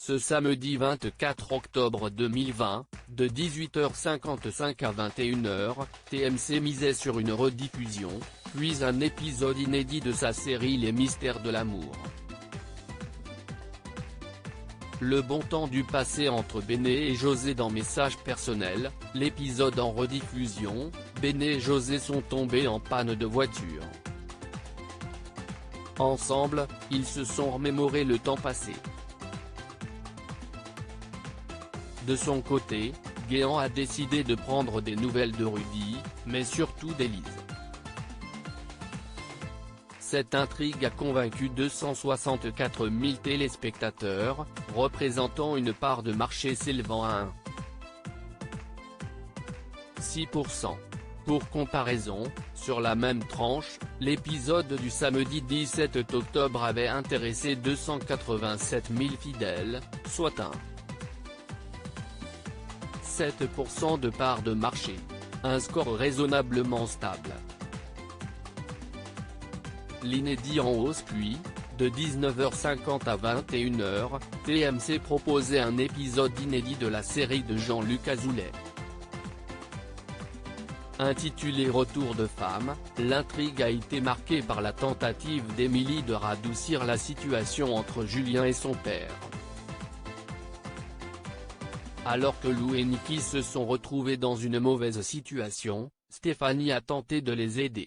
Ce samedi 24 octobre 2020, de 18h55 à 21h, TMC misait sur une rediffusion, puis un épisode inédit de sa série Les Mystères de l'amour. Le bon temps du passé entre Béné et José dans Messages personnels, l'épisode en rediffusion, Béné et José sont tombés en panne de voiture. Ensemble, ils se sont remémoré le temps passé. De son côté, Guéant a décidé de prendre des nouvelles de Rudy, mais surtout d'Élise. Cette intrigue a convaincu 264 000 téléspectateurs, représentant une part de marché s'élevant à 6%. Pour comparaison, sur la même tranche, l'épisode du samedi 17 octobre avait intéressé 287 000 fidèles, soit 7% de part de marché. Un score raisonnablement stable. L'inédit en hausse puis, de 19h50 à 21h, TMC proposait un épisode inédit de la série de Jean-Luc Azoulay. Intitulé Retour de femme, l'intrigue a été marquée par la tentative d'Émilie de radoucir la situation entre Julien et son père. Alors que Lou et Niki se sont retrouvés dans une mauvaise situation, Stéphanie a tenté de les aider.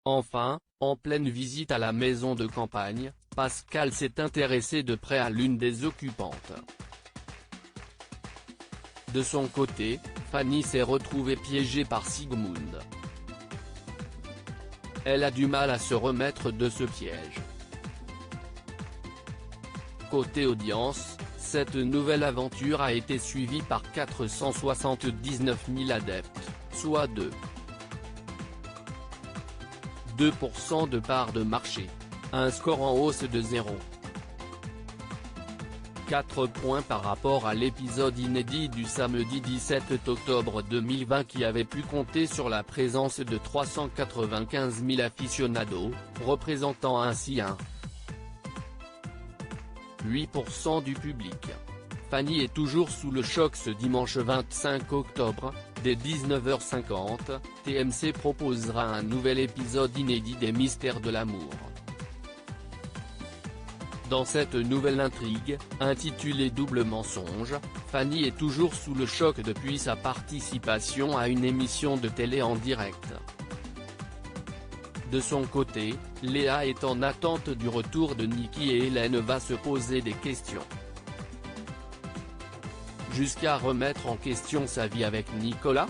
Enfin, en pleine visite à la maison de campagne, Pascal s'est intéressé de près à l'une des occupantes. De son côté, Fanny s'est retrouvée piégée par Sigmund. Elle a du mal à se remettre de ce piège. Côté audience, cette nouvelle aventure a été suivie par 479 000 adeptes, soit 2% de part de marché. Un score en hausse de 0,4 points par rapport à l'épisode inédit du samedi 17 octobre 2020 qui avait pu compter sur la présence de 395 000 aficionados, représentant ainsi 8% du public. Fanny est toujours sous le choc ce dimanche 25 octobre, dès 19h50, TMC proposera un nouvel épisode inédit des Mystères de l'amour. Dans cette nouvelle intrigue, intitulée Double mensonge, Fanny est toujours sous le choc depuis sa participation à une émission de télé en direct. De son côté, Léa est en attente du retour de Niki et Hélène va se poser des questions. Jusqu'à remettre en question sa vie avec Nicolas ?